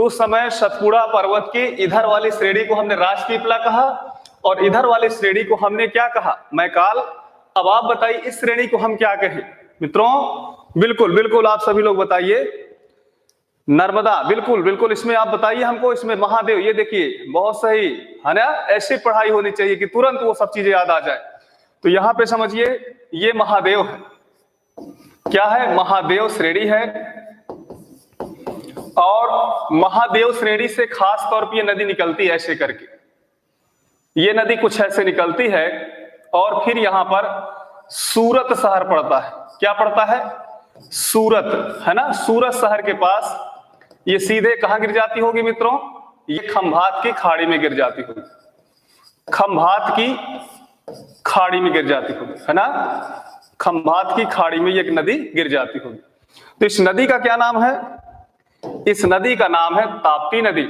उस समय सतपुड़ा पर्वत की इधर वाली श्रेणी को हमने राजपीपला कहा और इधर वाली श्रेणी को हमने क्या कहा, मैकाल। अब आप बताइए इस श्रेणी को हम क्या कहें मित्रों? बिल्कुल बिल्कुल आप सभी लोग बताइए, नर्मदा। बिल्कुल बिल्कुल, इसमें आप बताइए हमको, इसमें महादेव। ये देखिए बहुत सही है ना, ऐसी पढ़ाई होनी चाहिए कि तुरंत वो सब चीजें याद आ जाए। तो यहां पे समझिए ये महादेव है, क्या है, महादेव श्रेणी है। और महादेव श्रेणी से खास तौर पर ये नदी निकलती है ऐसे करके, ये नदी कुछ ऐसे निकलती है और फिर यहां पर सूरत शहर पड़ता है। क्या पड़ता है? सूरत, है ना। सूरत शहर के पास ये सीधे कहां गिर जाती होगी मित्रों? ये खंभात की खाड़ी में गिर जाती होगी, खंभात की खाड़ी में गिर जाती होगी, है ना। खंभात की खाड़ी में ये एक नदी गिर जाती होगी। तो इस नदी का क्या नाम है? इस नदी का नाम है ताप्ती नदी।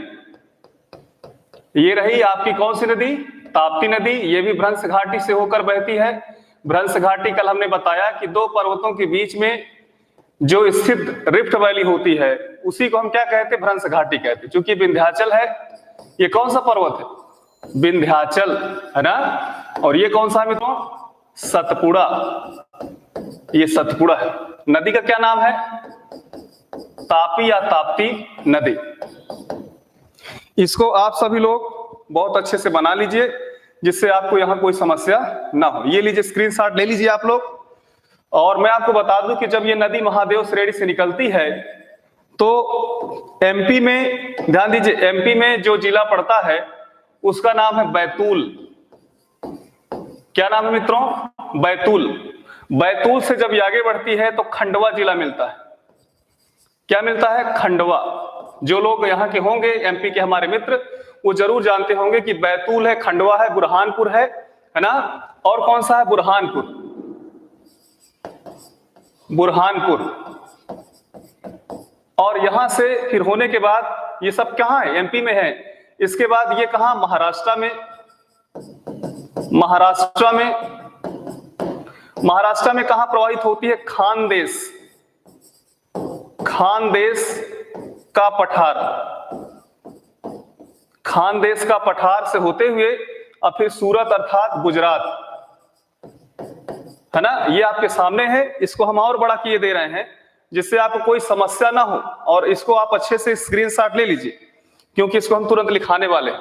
ये रही आपकी कौन सी नदी? ताप्ती नदी। ये भी भ्रंश घाटी से होकर बहती है। भ्रंश घाटी कल हमने बताया कि दो पर्वतों के बीच में जो स्थित रिफ्ट वैली होती है उसी को हम क्या कहते हैं? भ्रंश घाटी कहते हैं। क्योंकि विंध्याचल है, ये कौन सा पर्वत है? विंध्याचल, है ना। और ये कौन सा मित्रों? सतपुड़ा। ये सतपुड़ा है। नदी का क्या नाम है? तापी या ताप्ती नदी। इसको आप सभी लोग बहुत अच्छे से बना लीजिए जिससे आपको यहां कोई समस्या ना हो। ये लीजिए स्क्रीनशॉट ले लीजिए आप लोग। और मैं आपको बता दूं कि जब ये नदी महादेव श्रेणी से निकलती है तो एमपी में, ध्यान दीजिए, एमपी में जो जिला पड़ता है उसका नाम है बैतूल। क्या नाम है मित्रों? बैतूल। बैतूल से जब ये आगे बढ़ती है तो खंडवा जिला मिलता है। क्या मिलता है? खंडवा। जो लोग यहाँ के होंगे एमपी के हमारे मित्र, वो जरूर जानते होंगे कि बैतूल है, खंडवा है, बुरहानपुर है ना। और कौन सा है? बुरहानपुर। बुरहानपुर। और यहां से फिर होने के बाद ये सब कहां है? एमपी में है। इसके बाद ये कहां? महाराष्ट्र में। महाराष्ट्र में, महाराष्ट्र में कहां प्रवाहित होती है? खानदेश। खानदेश का पठार, खानदेश का पठार से होते हुए अब फिर सूरत अर्थात गुजरात, है ना। ये आपके सामने है। इसको हम और बड़ा किए दे रहे हैं जिससे आपको कोई समस्या ना हो। और इसको आप अच्छे से स्क्रीनशॉट ले लीजिए क्योंकि इसको हम तुरंत लिखाने वाले हैं।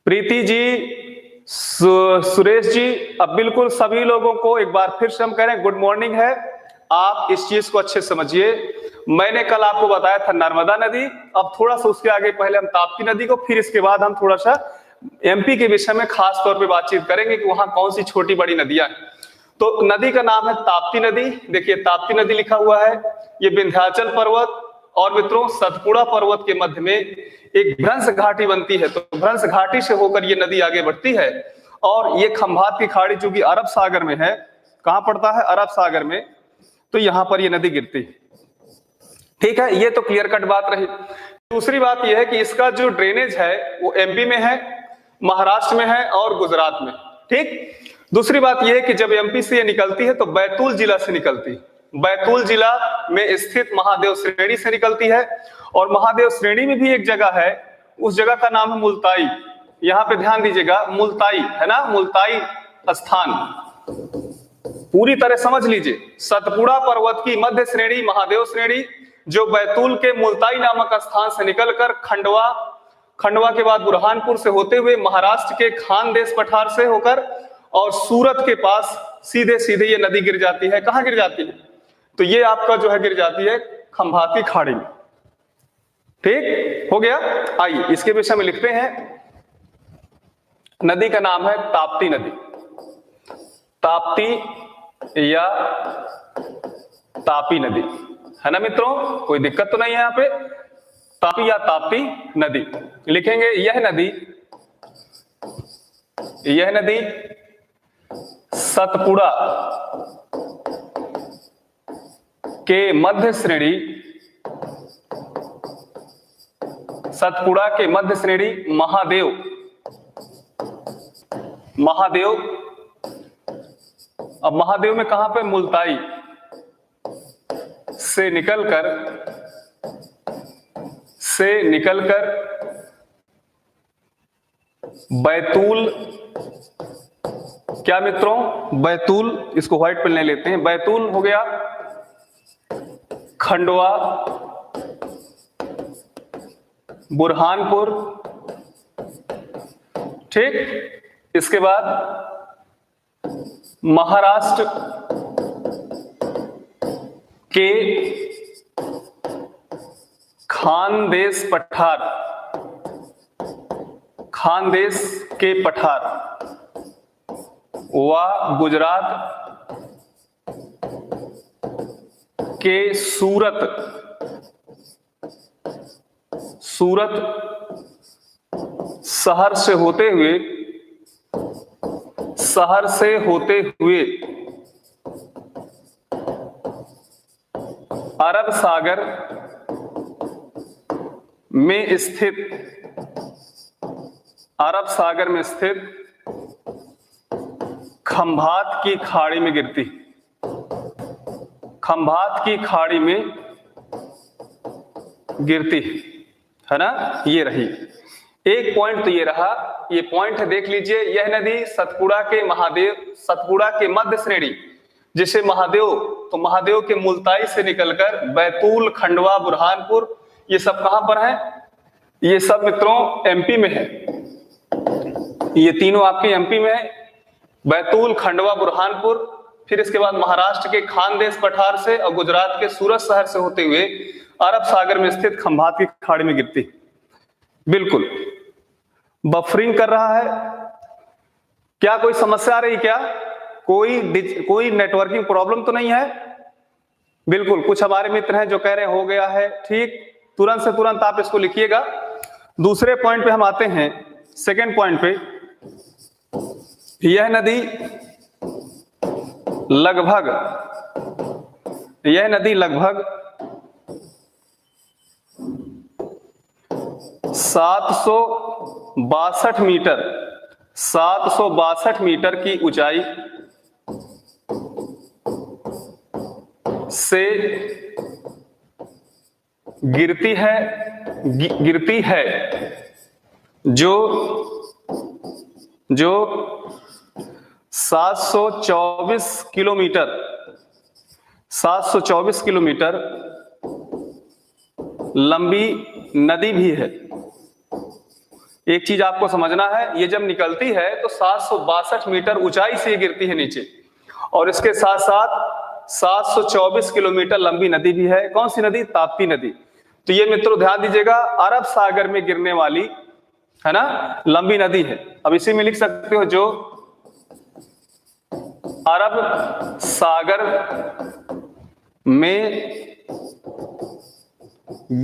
प्रीति जी, सुरेश जी, अब बिल्कुल सभी लोगों को एक बार फिर से हम कह रहे हैं गुड मॉर्निंग है। आप इस चीज को अच्छे समझिए। मैंने कल आपको बताया था नर्मदा नदी, अब थोड़ा सा उसके आगे पहले हम ताप्ती नदी को, फिर इसके बाद हम थोड़ा सा एमपी के विषय में खास तौर पे बातचीत करेंगे कि वहां कौन सी छोटी बड़ी नदियां हैं। तो नदी का नाम है ताप्ती नदी। देखिए ताप्ती नदी लिखा हुआ है। ये विंध्याचल पर्वत और मित्रों सतपुड़ा पर्वत के मध्य में एक भ्रंश घाटी बनती है। तो भ्रंश घाटी से होकर ये नदी आगे बढ़ती है और ये खंभात की खाड़ी जो कि अरब सागर में है, कहां पड़ता है? अरब सागर में। तो यहां पर ये नदी गिरती है। ठीक है, ये तो क्लियर कट बात रही। दूसरी बात यह है कि इसका जो ड्रेनेज है वो एमपी में है, महाराष्ट्र में है और गुजरात में। ठीक, दूसरी बात यह है कि जब एमपी से ये निकलती है तो बैतूल जिला से निकलती है। बैतूल जिला में स्थित महादेव श्रेणी से निकलती है। और महादेव श्रेणी में भी एक जगह है, उस जगह का नाम है मुल्ताई। यहां पे ध्यान दीजिएगा, मुल्ताई, है ना, मुल्ताई स्थान। पूरी तरह समझ लीजिए, सतपुड़ा पर्वत की मध्य श्रेणी महादेव श्रेणी जो बैतूल के मुल्ताई नामक स्थान से निकलकर खंडवा, खंडवा के बाद बुरहानपुर से होते हुए महाराष्ट्र के खानदेश पठार से होकर और सूरत के पास सीधे सीधे ये नदी गिर जाती है। कहां गिर जाती है? तो ये आपका जो है गिर जाती है खंभात की खाड़ी में। ठीक हो गया। आइए इसके विषय में लिखते हैं। नदी का नाम है ताप्ती नदी। ताप्ती या तापी नदी, है ना मित्रों, कोई दिक्कत तो नहीं है यहाँ पे। तापी या ताप्ती नदी लिखेंगे। यह नदी सतपुड़ा के मध्य श्रेणी, सतपुड़ा के मध्य श्रेणी महादेव, महादेव, अब महादेव में कहां पे? मुल्ताई से निकलकर से निकलकर बैतूल, क्या मित्रों, बैतूल, इसको व्हाइट पेन ले लेते हैं, बैतूल हो गया, खंडवा, बुरहानपुर, ठीक। इसके बाद महाराष्ट्र के खानदेश पठार, खानदेश के पठार व गुजरात के सूरत, सूरत शहर से होते हुए, शहर से होते हुए अरब सागर में स्थित, अरब सागर में स्थित खंभात की खाड़ी में गिरती, खंभात की खाड़ी में गिरती है ना। ये रही एक पॉइंट, तो ये रहा, ये पॉइंट है, देख लीजिए। यह नदी सतपुड़ा के महादेव, सतपुड़ा के मध्य श्रेणी जिसे महादेव, तो महादेव के मुल्ताई से निकलकर बैतूल, खंडवा, बुरहानपुर, ये सब कहां पर है? ये सब मित्रों एमपी में है, ये तीनों आपके एमपी में है, बैतूल, खंडवा, बुरहानपुर। फिर इसके बाद महाराष्ट्र के खानदेश पठार से और गुजरात के सूरत शहर से होते हुए अरब सागर में स्थित खंभात की खाड़ी में गिरती। बिल्कुल बफरिंग कर रहा है क्या? कोई समस्या आ रही क्या? कोई नेटवर्किंग प्रॉब्लम तो नहीं है? बिल्कुल, कुछ हमारे मित्र हैं जो कह रहे हो गया है, ठीक, तुरंत से तुरंत आप इसको लिखिएगा। दूसरे पॉइंट पे हम आते हैं, सेकेंड पॉइंट पे। यह नदी लगभग 762 मीटर, 762 मीटर की ऊंचाई से गिरती है, जो 724 किलोमीटर, 724 किलोमीटर लंबी नदी भी है। एक चीज आपको समझना है, ये जब निकलती है तो 762 मीटर ऊंचाई से गिरती है नीचे, और इसके साथ साथ 724 किलोमीटर लंबी नदी भी है। कौन सी नदी? ताप्ती नदी। तो ये मित्रों ध्यान दीजिएगा, अरब सागर में गिरने वाली है ना लंबी नदी है। अब इसी में लिख सकते हो, जो अरब सागर में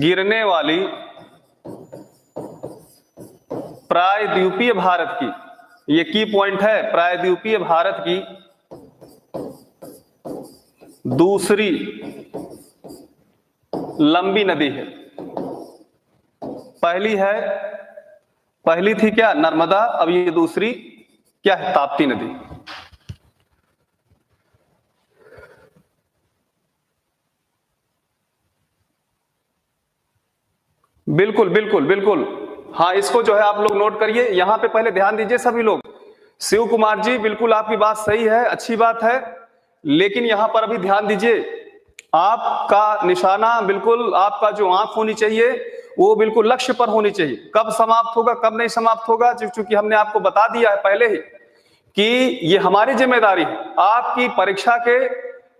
गिरने वाली प्रायद्वीपीय भारत की, ये की पॉइंट है, प्रायद्वीपीय भारत की दूसरी लंबी नदी है। पहली थी क्या? नर्मदा। अब ये दूसरी क्या है? ताप्ती नदी। बिल्कुल बिल्कुल बिल्कुल, हाँ, इसको जो है आप लोग नोट करिए। यहां पे पहले ध्यान दीजिए सभी लोग। शिव कुमार जी, बिल्कुल आपकी बात सही है, अच्छी बात है, लेकिन यहां पर अभी ध्यान दीजिए, आपका निशाना बिल्कुल, आपका जो आंख होनी चाहिए वो बिल्कुल लक्ष्य पर होनी चाहिए। कब समाप्त होगा, कब नहीं समाप्त होगा, चूंकि हमने आपको बता दिया है पहले ही कि ये हमारी जिम्मेदारी है। आपकी परीक्षा के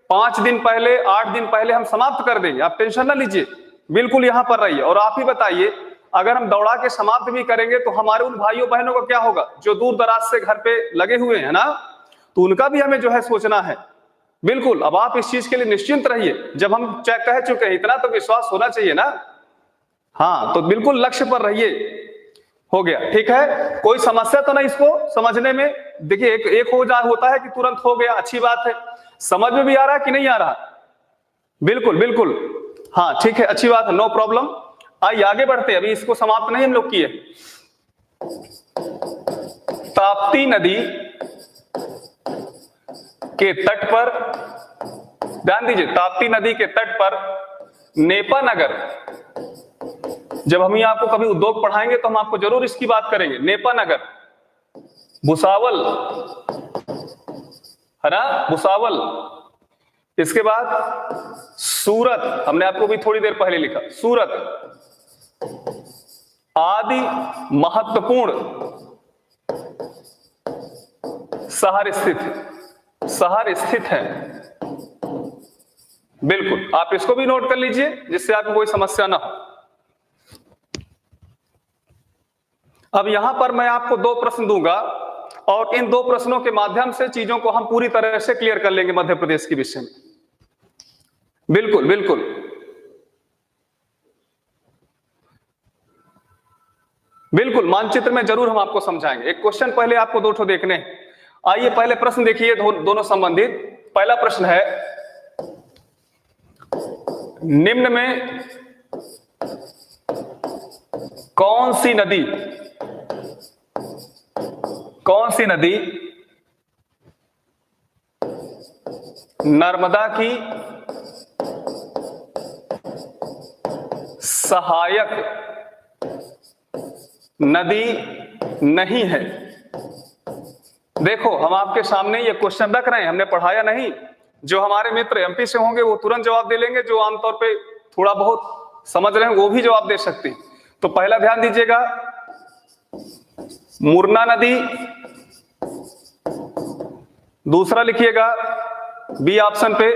5 दिन पहले, 8 दिन पहले हम समाप्त कर देंगे, आप टेंशन ना लीजिए, बिल्कुल यहां पर रहिए। और आप ही बताइए, अगर हम दौड़ा के समाप्त भी करेंगे तो हमारे उन भाइयों बहनों का क्या होगा जो दूर दराज से घर पे लगे हुए हैं ना, तो उनका भी हमें जो है सोचना है। बिल्कुल, अब आप इस चीज के लिए निश्चिंत रहिए। जब हम कह चुके हैं, इतना तो विश्वास होना चाहिए ना। हाँ, तो बिल्कुल लक्ष्य पर रहिए। हो गया, ठीक है, कोई समस्या तो नहीं इसको समझने में? देखिए, एक होता है कि तुरंत हो गया, अच्छी बात है। समझ में भी आ रहा है कि नहीं आ रहा? बिल्कुल बिल्कुल, हाँ ठीक है, अच्छी बात है, नो प्रॉब्लम। आइए आगे बढ़ते हैं, अभी इसको समाप्त नहीं हम लोग किए। ताप्ती नदी के तट पर, ध्यान दीजिए, ताप्ती नदी के तट पर नेपा नगर जब हम यहाँ आपको कभी उद्योग पढ़ाएंगे तो हम आपको जरूर इसकी बात करेंगे। नेपानगर, भुसावल, है ना, भुसावल। इसके बाद सूरत, हमने आपको भी थोड़ी देर पहले लिखा, सूरत आदि महत्वपूर्ण शहर स्थित है। बिल्कुल, आप इसको भी नोट कर लीजिए जिससे आपको कोई समस्या ना हो। अब यहां पर मैं आपको 2 प्रश्न दूंगा और इन 2 प्रश्नों के माध्यम से चीजों को हम पूरी तरह से क्लियर कर लेंगे मध्य प्रदेश के विषय में। बिल्कुल बिल्कुल, बिल्कुल मानचित्र में जरूर हम आपको समझाएंगे। एक क्वेश्चन पहले आपको 2 ठो देखने हैं। आइए पहले प्रश्न देखिए, दोनों संबंधित। पहला प्रश्न है, निम्न में कौन सी नदी नर्मदा की सहायक नदी नहीं है? देखो, हम आपके सामने ये क्वेश्चन रख रहे हैं, हमने पढ़ाया नहीं। जो हमारे मित्र एमपी से होंगे वो तुरंत जवाब दे लेंगे, जो आमतौर पे थोड़ा बहुत समझ रहे हैं वो भी जवाब दे सकते हैं। तो पहला ध्यान दीजिएगा, मुरना नदी। दूसरा लिखिएगा बी ऑप्शन पे,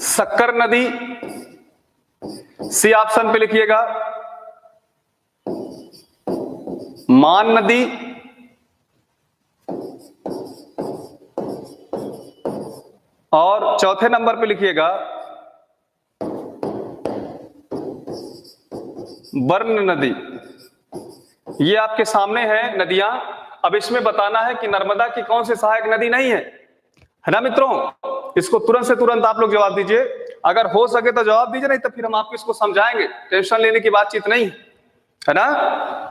शक्कर नदी। सी ऑप्शन पे लिखिएगा मान नदी। और चौथे नंबर पे लिखिएगा वर्ण नदी। ये आपके सामने है नदियां। अब इसमें बताना है कि नर्मदा की कौन सी सहायक नदी नहीं है ना मित्रों? इसको तुरंत से तुरंत आप लोग जवाब दीजिए। अगर हो सके तो जवाब दीजिए, नहीं तो फिर हम आपको इसको समझाएंगे। टेंशन लेने की बातचीत नहीं है ना।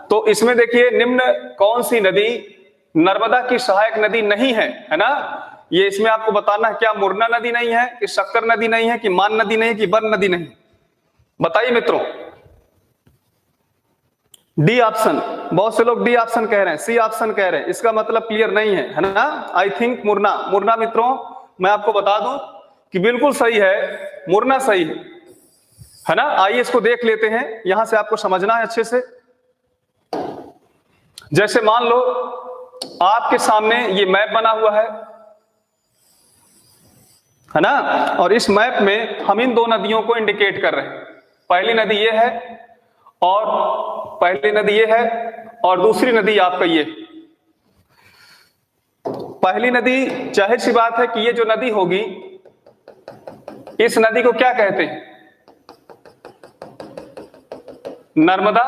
तो इसमें देखिए, निम्न कौन सी नदी नर्मदा की सहायक नदी नहीं है ना? ये इसमें आपको बताना है, क्या मुरना नदी नहीं है, कि शक्कर नदी नहीं है, कि मान नदी नहीं है, कि वर्ण नदी नहीं? बताइए मित्रों। डी ऑप्शन, बहुत से लोग डी ऑप्शन कह रहे हैं, सी ऑप्शन कह रहे हैं। इसका मतलब क्लियर नहीं है ना? आई थिंक मुरना मित्रों, मैं आपको बता दूं कि बिल्कुल सही है, मुरना सही है ना? आइए इसको देख लेते हैं, यहां से आपको समझना है अच्छे से। जैसे मान लो आपके सामने ये मैप बना हुआ है ना? और इस मैप में हम इन 2 नदियों को इंडिकेट कर रहे हैं। पहली नदी ये है और दूसरी नदी आपका ये। पहली नदी, जाहिर सी बात है कि ये जो नदी होगी, इस नदी को क्या कहते हैं? नर्मदा,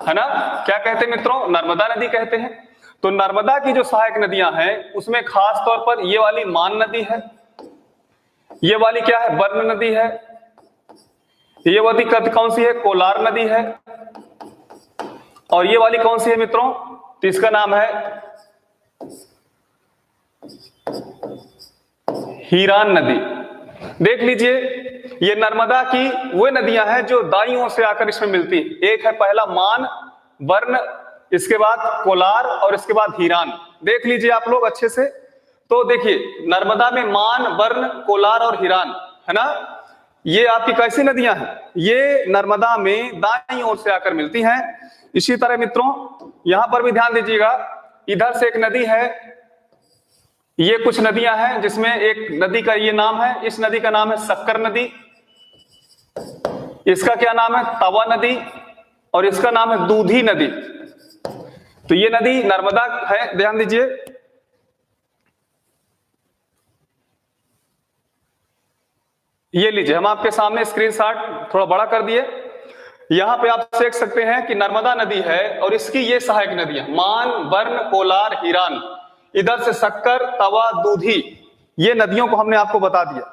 है ना? क्या कहते हैं मित्रों? नर्मदा नदी कहते हैं। तो नर्मदा की जो सहायक नदियां हैं उसमें खास तौर पर ये वाली मान नदी है, ये वाली क्या है? वर्ण नदी है। ये वाली कौन सी है? कोलार नदी है। और ये वाली कौन सी है मित्रों? तो इसका नाम है हीरान नदी। देख लीजिए, ये नर्मदा की वो नदियां हैं जो दाईं ओर से आकर इसमें मिलती हैं। एक है पहला मान, वर्ण, इसके बाद कोलार और इसके बाद हीरान। देख लीजिए आप लोग अच्छे से। तो देखिए, नर्मदा में मान, वर्ण, कोलार और हीरान, है ना? ये आपकी कैसी नदियां हैं? ये नर्मदा में दाईं ओर से आकर मिलती हैं। इसी तरह मित्रों यहां पर भी ध्यान दीजिएगा, इधर से एक नदी है, ये कुछ नदियां हैं जिसमें एक नदी का ये नाम है, इस नदी का नाम है शक्कर नदी, इसका क्या नाम है? तवा नदी, और इसका नाम है दूधी नदी। तो ये नदी नर्मदा है, ध्यान दीजिए। ये लीजिए, हम आपके सामने स्क्रीनशॉट थोड़ा बड़ा कर दिए। यहां पे आप देख सकते हैं कि नर्मदा नदी है और इसकी ये सहायक नदियां मान, वर्ण, कोलार, हीरान, इधर से शक्कर, तवा, दूधी, ये नदियों को हमने आपको बता दिया।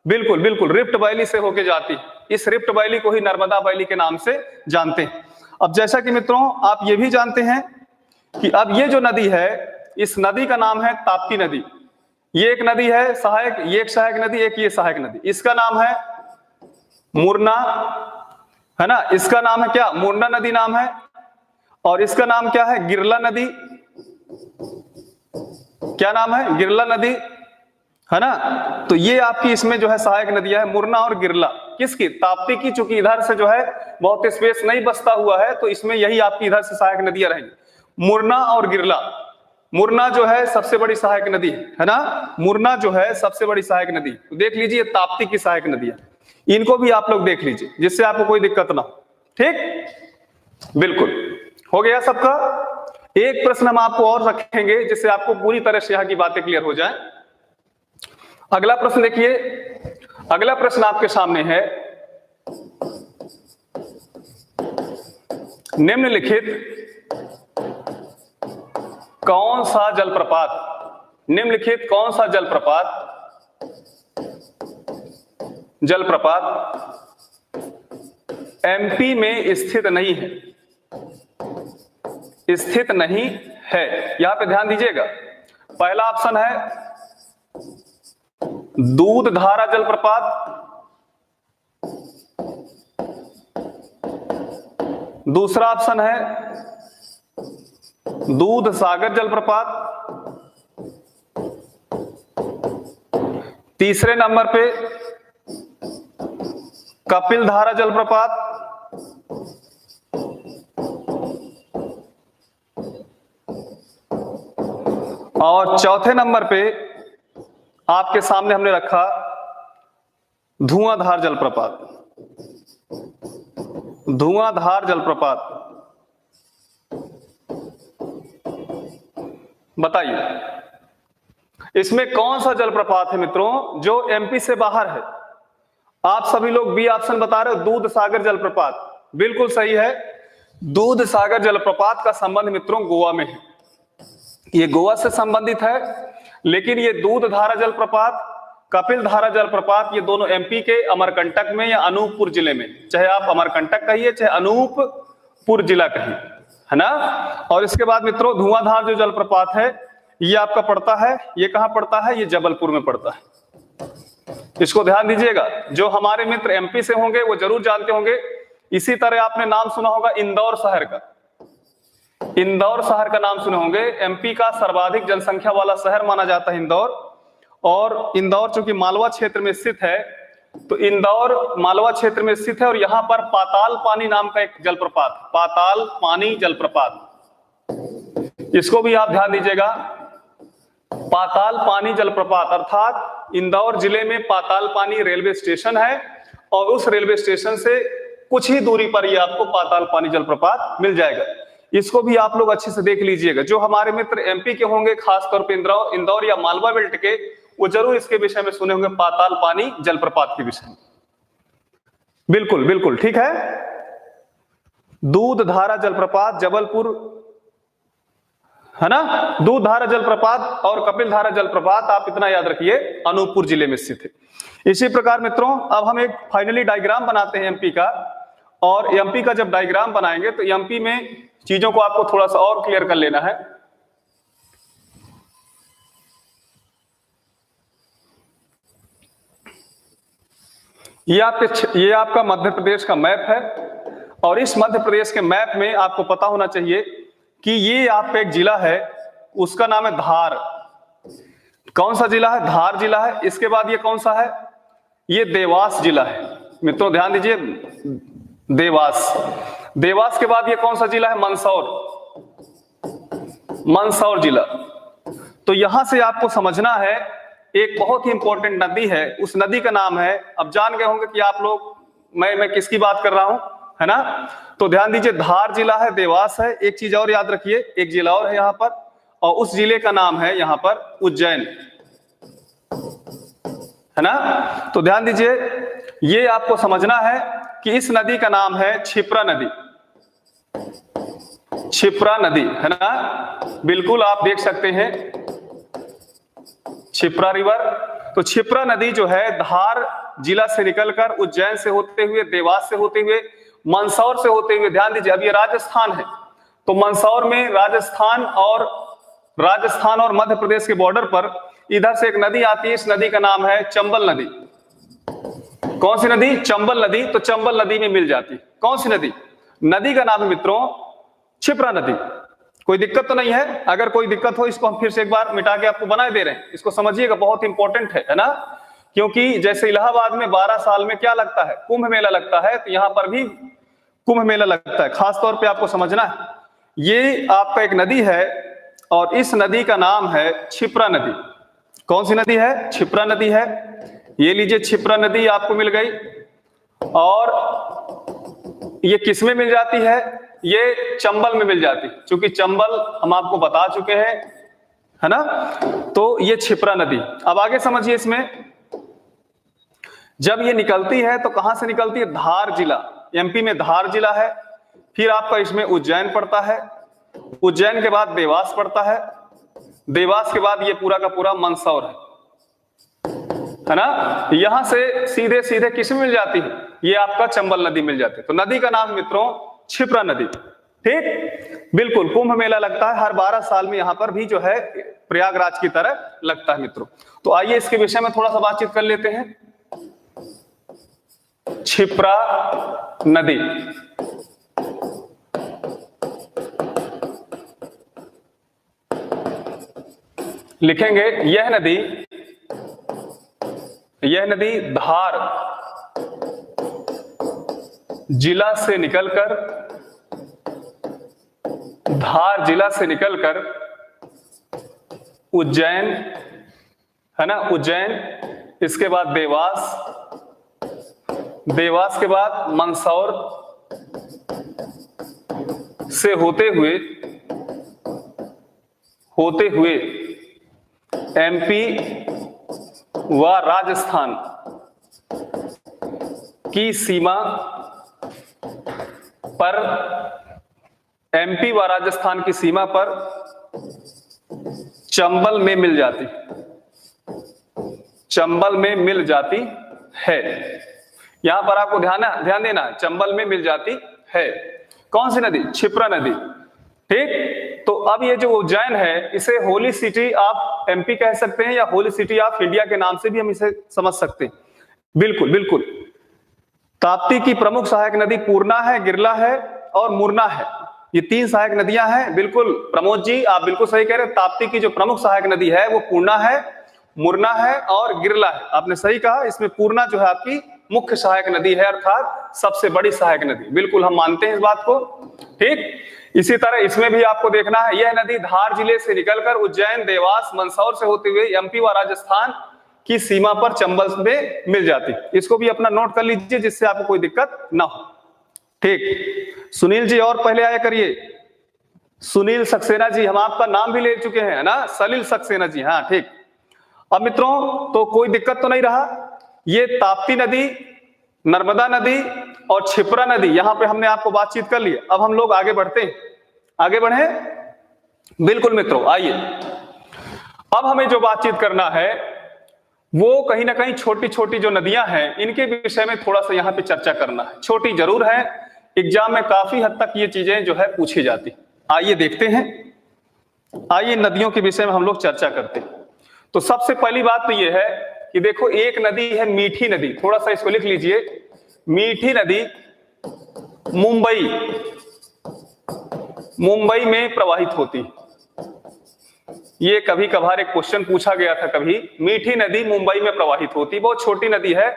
बिल्कुल बिल्कुल रिफ्ट वैली से होके जाती है। इस रिफ्ट वैली को ही नर्मदा वैली के नाम से जानते हैं। अब जैसा कि मित्रों आप ये भी जानते हैं कि अब ये जो नदी है, इस नदी का नाम है ताप्ती नदी। ये एक नदी है सहायक, ये एक सहायक नदी, एक ये सहायक नदी। इसका नाम है मुरना, है ना, इसका नाम है क्या, मुरना नदी नाम है। और इसका नाम क्या है, गिरला नदी। क्या नाम है, गिरला नदी, है ना। तो ये आपकी इसमें जो है सहायक नदियां है, मुरना और गिरला। किसकी, ताप्ती की। चूंकि इधर से जो है बहुत स्पेस नहीं बचता हुआ है, तो इसमें यही आपकी इधर से सहायक नदियां रहेंगी, मुरना और गिरला। मुरना जो है सबसे बड़ी सहायक नदी है ना, मुरना जो है सबसे बड़ी सहायक नदी। तो देख लीजिए ताप्ती की सहायक नदी है, इनको भी आप लोग देख लीजिए जिससे आपको कोई दिक्कत ना हो। ठीक, बिल्कुल हो गया सबका। एक प्रश्न हम आपको और रखेंगे जिससे आपको पूरी तरह से यहाँ की बातें क्लियर हो जाए। अगला प्रश्न देखिए, अगला प्रश्न आपके सामने है, निम्नलिखित कौन सा जलप्रपात, निम्नलिखित कौन सा जलप्रपात एमपी में स्थित नहीं है, स्थित नहीं है। यहां पे ध्यान दीजिएगा, पहला ऑप्शन है दूधधारा जलप्रपात, दूसरा ऑप्शन है दूधसागर जलप्रपात, तीसरे नंबर पे कपिलधारा जलप्रपात, और चौथे नंबर पे आपके सामने हमने रखा धुआंधार जलप्रपात, धुआंधार जलप्रपात। बताइए इसमें कौन सा जलप्रपात है मित्रों जो एमपी से बाहर है। आप सभी लोग बी ऑप्शन बता रहे हो, दूधसागर जलप्रपात। बिल्कुल सही है, दूधसागर जलप्रपात का संबंध मित्रों गोवा में है, ये गोवा से संबंधित है। लेकिन ये दूधधारा जलप्रपात, कपिलधारा जलप्रपात, ये दोनों एमपी के अमरकंटक में या अनूपपुर जिले में, चाहे आप अमरकंटक कहिए चाहे अनूपपुर जिला कहिए, है ना। और इसके बाद मित्रों धुआंधार जो जलप्रपात है ये आपका पड़ता है, ये कहां पड़ता है, ये जबलपुर में पड़ता है। इसको ध्यान दीजिएगा, जो हमारे मित्र एमपी से होंगे वो जरूर जानते होंगे। इसी तरह आपने नाम सुना होगा इंदौर शहर का, इंदौर शहर का नाम सुने होंगे। एमपी का सर्वाधिक जनसंख्या वाला शहर माना जाता है इंदौर। और इंदौर चूंकि मालवा क्षेत्र में स्थित है, तो इंदौर मालवा क्षेत्र में स्थित है और यहां पर पाताल पानी नाम का एक जलप्रपात, पाताल पानी जलप्रपात, इसको भी आप ध्यान दीजिएगा। पाताल पानी जलप्रपात अर्थात इंदौर जिले में पाताल पानी रेलवे स्टेशन है और उस रेलवे स्टेशन से कुछ ही दूरी पर ये आपको पाताल पानी जलप्रपात मिल जाएगा। इसको भी आप लोग अच्छे से देख लीजिएगा। जो हमारे मित्र एमपी के होंगे खासतौर पर इंदौर या मालवा बेल्ट के, वो जरूर इसके विषय में सुने होंगे, पाताल पानी जलप्रपात के विषय में। बिल्कुल बिल्कुल ठीक है। दूधधारा जलप्रपात जबलपुर, है ना, दूधधारा जलप्रपात और कपिलधारा जलप्रपात आप इतना याद रखिए अनूपपुर जिले में स्थित है। इसी प्रकार मित्रों अब हम एक फाइनली डायग्राम बनाते हैं एमपी का। और एमपी का जब डायग्राम बनाएंगे तो एमपी में चीजों को आपको थोड़ा सा और क्लियर कर लेना है। ये आपका मध्य प्रदेश का मैप है और इस मध्य प्रदेश के मैप में आपको पता होना चाहिए कि ये आपका एक जिला है, उसका नाम है धार। कौन सा जिला है, धार जिला है। इसके बाद ये कौन सा है, ये देवास जिला है। मित्रों ध्यान दीजिए, देवास। देवास के बाद ये कौन सा जिला है, मंदसौर, मंदसौर जिला। तो यहां से आपको समझना है एक बहुत ही इंपॉर्टेंट नदी है, उस नदी का नाम है, अब जान गए होंगे कि आप लोग मैं किसकी बात कर रहा हूं, है ना। तो ध्यान दीजिए, धार जिला है, देवास है। एक चीज और याद रखिए, एक जिला और है यहां पर, और उस जिले का नाम है यहां पर उज्जैन, है ना। तो ध्यान दीजिए, ये आपको समझना है कि इस नदी का नाम है क्षिप्रा नदी, क्षिप्रा नदी, है ना। बिल्कुल आप देख सकते हैं क्षिप्रा रिवर। तो क्षिप्रा नदी जो है धार जिला से निकलकर उज्जैन से होते हुए, देवास से होते हुए, मंदसौर से होते हुए, ध्यान दीजिए अब ये राजस्थान है, तो मंदसौर में राजस्थान और मध्य प्रदेश के बॉर्डर पर इधर से एक नदी आती है, इस नदी का नाम है चंबल नदी। कौन सी नदी? चंबल नदी। तो चंबल नदी में मिल जाती। कौन सी नदी? नदी का नाम है मित्रों क्षिप्रा नदी। कोई दिक्कत तो नहीं है? अगर कोई दिक्कत हो इसको हम फिर से एक बार मिटा के आपको बनाए दे रहे हैं, इसको समझिएगा, बहुत इंपॉर्टेंट है ना। क्योंकि जैसे इलाहाबाद में 12 साल में क्या लगता है? कुंभ मेला लगता है, तो यहां पर भी कुंभ मेला लगता है। खास तौर पे आपको समझना है, ये आपका एक नदी है और इस नदी का नाम है क्षिप्रा नदी। कौन सी नदी है? क्षिप्रा नदी है। ये लीजिए क्षिप्रा नदी आपको मिल गई। और ये किस में मिल जाती है? ये चंबल में मिल जाती, क्योंकि चंबल हम आपको बता चुके हैं, है ना। तो ये क्षिप्रा नदी। अब आगे समझिए, इसमें जब ये निकलती है तो कहां से निकलती है? धार जिला, एमपी में धार जिला है। फिर आपका इसमें उज्जैन पड़ता है, उज्जैन के बाद देवास पड़ता है, देवास के बाद ये पूरा का पूरा मंदसौर है ना। यहां से सीधे सीधे किस में मिल जाती है? ये आपका चंबल नदी मिल जाती है। तो नदी का नाम मित्रों क्षिप्रा नदी। ठीक, बिल्कुल। कुंभ मेला लगता है हर 12 साल में, यहां पर भी जो है प्रयागराज की तरह लगता है मित्रों। तो आइए इसके विषय में थोड़ा सा बातचीत कर लेते हैं। क्षिप्रा नदी, लिखेंगे यह नदी धार जिला से निकलकर, धार जिला से निकलकर उज्जैन, है ना, उज्जैन, इसके बाद देवास, देवास के बाद मंदसौर से होते हुए एमपी व राजस्थान की सीमा पर, एमपी व राजस्थान की सीमा पर चंबल में मिल जाती, चंबल में मिल जाती है। यहां पर आपको ध्यान देना है, चंबल में मिल जाती है। कौन सी नदी? क्षिप्रा नदी। ठीक, तो अब ये जो उज्जैन है, इसे होली सिटी ऑफ एमपी कह सकते हैं या होली सिटी ऑफ इंडिया के नाम से भी हम इसे समझ सकते हैं। बिल्कुल बिल्कुल। ताप्ती की प्रमुख सहायक नदी पूर्णा है, गिरला है और मुरना है। ये 3 सहायक नदियां हैं। बिल्कुल प्रमोद जी, आप बिल्कुल सही कह रहे हैं। ताप्ती की जो प्रमुख सहायक नदी है वो पूर्णा है, मुरना है और गिरला है। आपने सही कहा। इसमें पूर्णा जो है आपकी मुख्य सहायक नदी है, अर्थात सबसे बड़ी सहायक नदी। बिल्कुल हम मानते हैं इस बात को। ठीक, इसी तरह इसमें भी आपको देखना है, यह नदी धार जिले से निकलकर उज्जैन, देवास, मंदसौर से होते हुए एमपी व राजस्थान की सीमा पर चंबल में मिल जाती। इसको भी अपना नोट कर लीजिए, जिससे आपको कोई दिक्कत ना हो। ठीक, सुनील जी और पहले आया करिए। सुनील सक्सेना जी, हम आपका नाम भी ले चुके हैं ना, सलील सक्सेना जी। हाँ ठीक। अब मित्रों तो कोई दिक्कत तो नहीं रहा। ये ताप्ती नदी, नर्मदा नदी और क्षिप्रा नदी, यहां पे हमने आपको बातचीत कर ली। अब हम लोग आगे बढ़ते हैं, आगे बढ़े। बिल्कुल मित्रों, आइए अब हमें जो बातचीत करना है वो कहीं ना कहीं छोटी छोटी जो नदियां हैं इनके विषय में थोड़ा सा यहां पे चर्चा करना है। छोटी जरूर है, एग्जाम में काफी हद तक ये चीजें जो है पूछी जाती। आइए देखते हैं, आइए नदियों के विषय में हम लोग चर्चा करते हैं। तो सबसे पहली बात तो ये है कि देखो, एक नदी है मीठी नदी, थोड़ा सा इसको लिख लीजिए। मीठी नदी मुंबई में प्रवाहित होती। ये कभी कभार एक क्वेश्चन पूछा गया था कभी। मीठी नदी मुंबई में प्रवाहित होती, बहुत छोटी नदी है,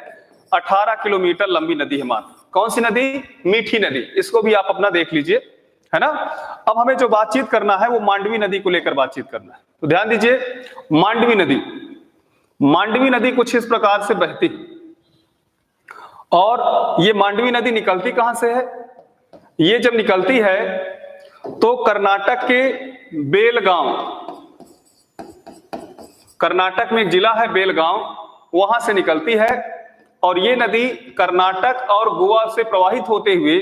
18 किलोमीटर लंबी नदी है मात्र। कौन सी नदी? मीठी नदी। इसको भी आप अपना देख लीजिए, है ना। अब हमें जो बातचीत करना है वो मांडवी नदी को लेकर बातचीत करना है। तो ध्यान दीजिए, मांडवी नदी कुछ इस प्रकार से बहती, और ये मांडवी नदी निकलती कहां से है? ये जब निकलती है तो कर्नाटक के बेलगांव, कर्नाटक में एक जिला है बेलगांव, वहां से निकलती है। और ये नदी कर्नाटक और गोवा से प्रवाहित होते हुए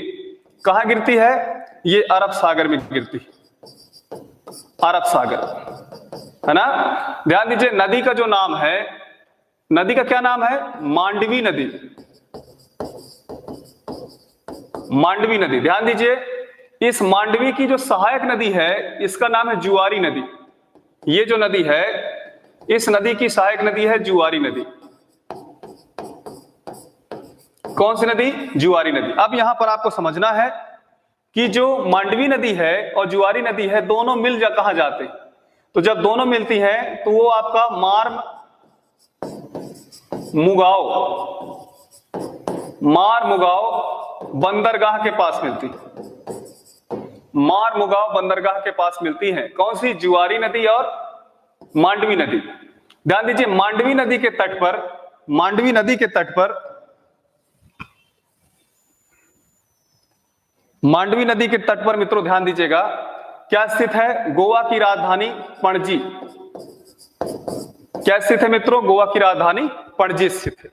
कहां गिरती है? ये अरब सागर में गिरती, अरब सागर, है ना। ध्यान दीजिए, नदी का जो नाम है, नदी का क्या नाम है? मांडवी नदी, मांडवी नदी। ध्यान दीजिए, इस मांडवी की जो सहायक नदी है इसका नाम है जुआरी नदी। ये जो नदी है, इस नदी की सहायक नदी है जुआरी नदी। कौन सी नदी? जुआरी नदी। अब यहां पर आपको समझना है कि जो मांडवी नदी है और जुआरी नदी है, दोनों मिल जा कहां जाते हैं? तो जब दोनों मिलती हैं तो वो आपका मार मुगाव बंदरगाह के पास मिलती है। मार मुगाव बंदरगाह के पास मिलती है। कौन सी? जुआरी नदी और मांडवी नदी। ध्यान दीजिए, मांडवी नदी के तट पर, मांडवी नदी के तट पर, मांडवी नदी के तट पर मित्रों ध्यान दीजिएगा क्या स्थित है? गोवा की राजधानी पणजी। क्या स्थित है मित्रों? गोवा की राजधानी पणजी स्थित है।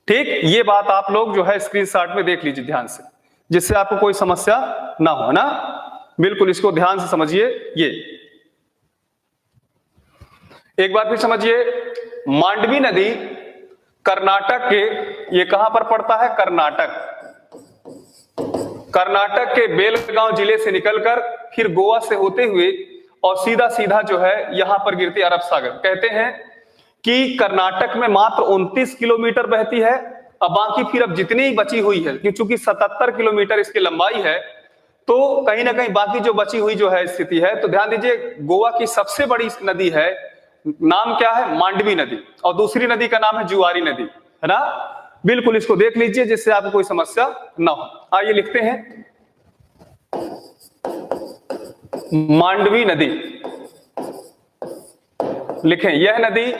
ठीक, ये बात आप लोग जो है स्क्रीनशॉट में देख लीजिए ध्यान से, जिससे आपको कोई समस्या ना हो, ना। बिल्कुल इसको ध्यान से समझिए। ये एक बार फिर समझिए, मांडवी नदी कर्नाटक के, ये कहां पर पड़ता है? कर्नाटक। कर्नाटक के बेलगांव जिले से निकलकर फिर गोवा से होते हुए और सीधा सीधा जो है यहां पर गिरती अरब सागर। कहते हैं कि कर्नाटक में मात्र 29 किलोमीटर बहती है, अब बाकी फिर अब जितनी ही बची हुई है, क्योंकि 77 किलोमीटर इसकी लंबाई है, तो कहीं ना कहीं बाकी जो बची हुई जो है स्थिति है। तो ध्यान दीजिए, गोवा की सबसे बड़ी नदी है, नाम क्या है? मांडवी नदी, और दूसरी नदी का नाम है जुआरी नदी, है ना। बिल्कुल इसको देख लीजिए जिससे आपको कोई समस्या ना हो। आइए लिखते हैं, मांडवी नदी लिखें। यह नदी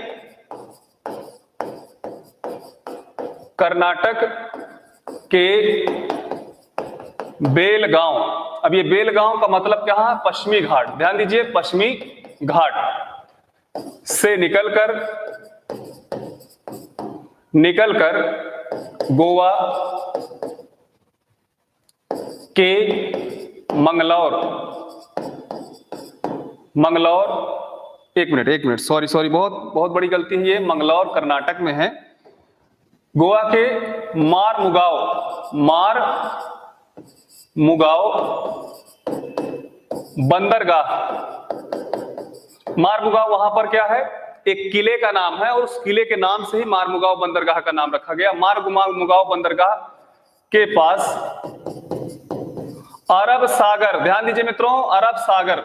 कर्नाटक के बेलगांव, अब ये बेलगांव का मतलब क्या है? पश्चिमी घाट। ध्यान दीजिए, पश्चिमी घाट से निकलकर गोवा के मंगलौर, एक मिनट, सॉरी, बहुत बड़ी गलती है, ये मंगलौर कर्नाटक में है। गोवा के मार मुगाव बंदरगाह, मार मुगाव वहां पर क्या है? एक किले का नाम है, और उस किले के नाम से ही मार मुगाव बंदरगाह का नाम रखा गया। मार मुगाव बंदरगाह के पास अरब सागर, ध्यान दीजिए मित्रों, अरब सागर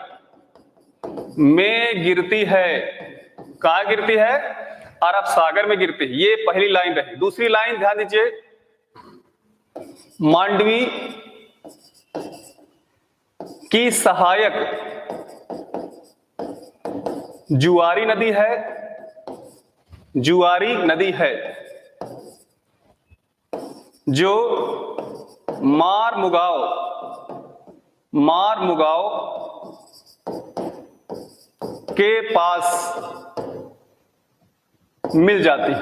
में गिरती है। कहां गिरती है? अरब सागर में गिरती है। ये पहली लाइन रही। दूसरी लाइन ध्यान दीजिए, मांडवी की सहायक जुआरी नदी है, जुआरी नदी है, जो मार मुगाव के पास मिल जाती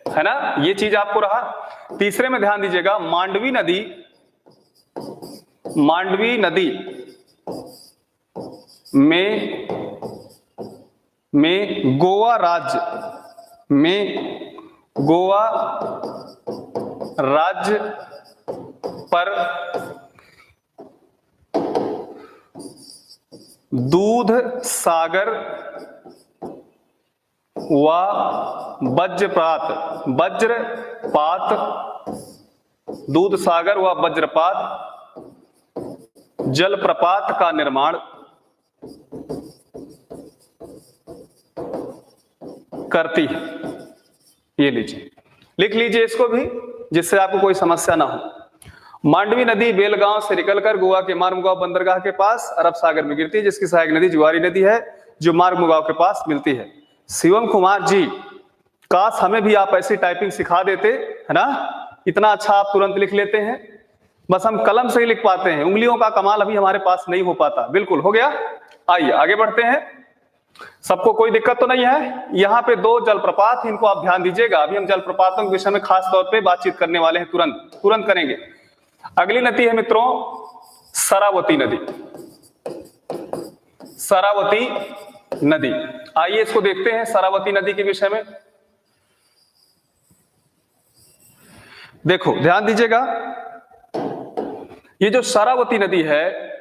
है ना। ये चीज आपको रहा। तीसरे में ध्यान दीजिएगा, मांडवी नदी में गोवा राज्य पर दूध सागर व दूध सागर व वज्रपात जलप्रपात का निर्माण करती है। ये लीजिए, लिख लीजिए इसको भी, जिससे आपको कोई समस्या ना हो। मांडवी नदी बेलगांव से निकलकर गोवा के मारमुगांव बंदरगाह के पास अरब सागर में गिरती है, जिसकी सहायक नदी जुआरी नदी है, जो मारमुगांव के पास मिलती है। शिवम कुमार जी, काश हमें भी आप ऐसी टाइपिंग सिखा देते, है ना। इतना अच्छा आप तुरंत लिख लेते हैं, बस हम कलम से ही लिख पाते हैं, उंगलियों का कमाल अभी हमारे पास नहीं हो पाता। बिल्कुल हो गया। आइए आगे बढ़ते हैं। सबको कोई दिक्कत तो नहीं है? यहाँ पे दो जलप्रपात, इनको आप ध्यान दीजिएगा। अभी हम जलप्रपातों के विषय में खास तौर पे बातचीत करने वाले हैं, तुरंत करेंगे। अगली नदी है मित्रों शरावती नदी। शरावती नदी, आइए इसको देखते हैं शरावती नदी के विषय में। देखो ध्यान दीजिएगा, ये जो शरावती नदी है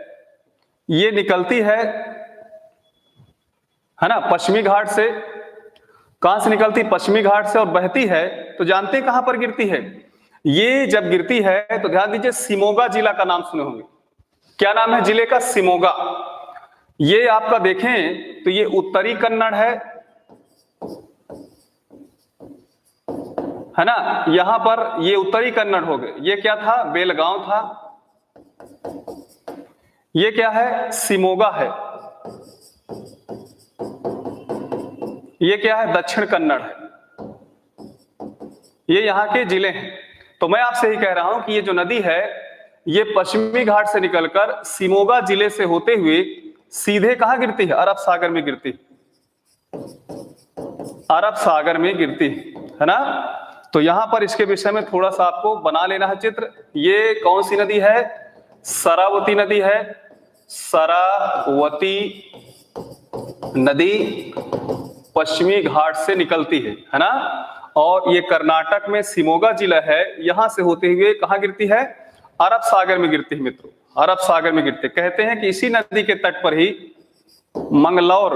ये निकलती है ना पश्चिमी घाट से, कहां से निकलती? पश्चिमी घाट से, और बहती है तो जानते हैं कहां पर गिरती है? ये जब गिरती है तो ध्यान दीजिए, शिमोगा जिला का नाम सुने होंगे। क्या नाम है जिले का? शिमोगा। ये आपका देखें तो ये उत्तरी कन्नड़ है ना, यहां पर ये उत्तरी कन्नड़ हो गए। ये क्या था? बेलगांव था। ये क्या है? शिमोगा है। ये क्या है? दक्षिण कन्नड़ है। ये यहां के जिले हैं। तो मैं आपसे ही कह रहा हूं कि ये जो नदी है ये पश्चिमी घाट से निकलकर शिमोगा जिले से होते हुए सीधे कहां गिरती है? अरब सागर में गिरती है। अरब सागर में गिरती है ना। तो यहां पर इसके विषय में थोड़ा सा आपको बना लेना है चित्र। ये कौन सी नदी है? शरावती नदी है। शरावती नदी पश्चिमी घाट से निकलती है ना। और ये कर्नाटक में शिमोगा जिला है, यहां से होते हुए कहां गिरती है? अरब सागर में गिरती है मित्रों, अरब सागर में गिरते। कहते हैं कि इसी नदी के तट पर ही मंगलौर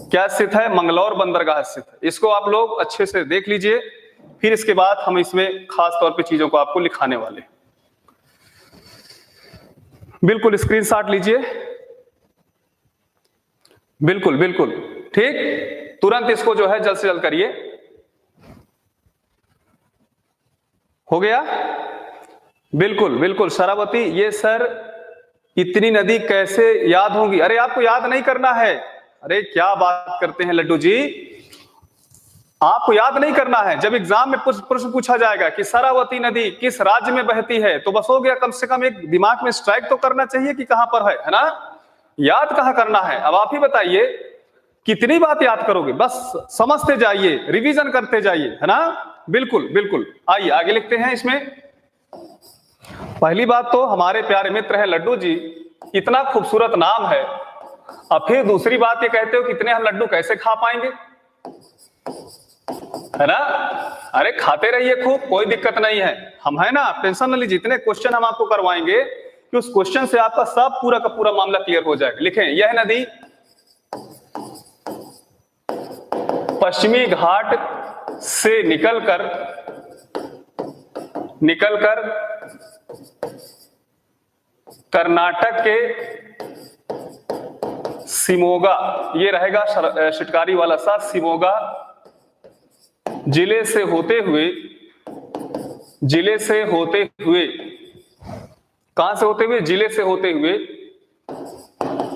क्या स्थित है? मंगलौर बंदरगाह स्थित है। इसको आप लोग अच्छे से देख लीजिए, फिर इसके बाद हम इसमें खास तौर पे चीजों को आपको लिखाने वाले। बिल्कुल स्क्रीनशॉट लीजिए, बिल्कुल बिल्कुल ठीक, तुरंत इसको जो है जल्द से जल्द करिए। हो गया? बिल्कुल बिल्कुल। शरावती, ये सर इतनी नदी कैसे याद होंगी? अरे आपको याद नहीं करना है। अरे क्या बात करते हैं लड्डू जी, आपको याद नहीं करना है। जब एग्जाम में प्रश्न पूछा जाएगा कि शरावती नदी किस राज्य में बहती है, तो बस हो गया, कम से कम एक दिमाग में स्ट्राइक तो करना चाहिए कि कहां पर है ना। याद कहां करना है? अब आप ही बताइए कितनी बात याद करोगे? बस समझते जाइए, रिवीजन करते जाइए, है ना। बिल्कुल बिल्कुल। आइए आगे लिखते हैं। इसमें पहली बात तो हमारे प्यारे मित्र हैं लड्डू जी, इतना खूबसूरत नाम है। अब फिर दूसरी बात ये कहते हो कि इतने हम लड्डू कैसे खा पाएंगे, है ना। अरे खाते रहिए खूब, कोई दिक्कत नहीं है, हम है ना, टेंशन न लीजिए। इतने क्वेश्चन हम आपको करवाएंगे कि उस क्वेश्चन से आपका सब पूरा का पूरा मामला क्लियर हो जाएगा। लिखें, यह नदी पश्चिमी घाट से निकलकर कर्नाटक के शिमोगा, ये रहेगा शिटकारी वाला सा, शिमोगा जिले से होते हुए कहां से होते हुए? जिले से होते हुए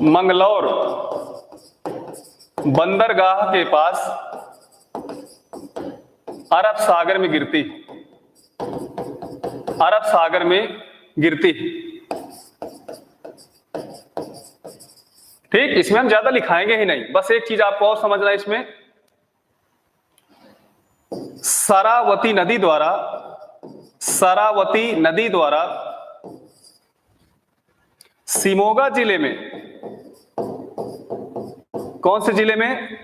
मंगलौर बंदरगाह के पास अरब सागर में गिरती, अरब सागर में गिरती। ठीक, इसमें हम ज्यादा लिखाएंगे ही नहीं। बस एक चीज आपको और समझना है इसमें, शरावती नदी द्वारा शिमोगा जिले में, कौन से जिले में?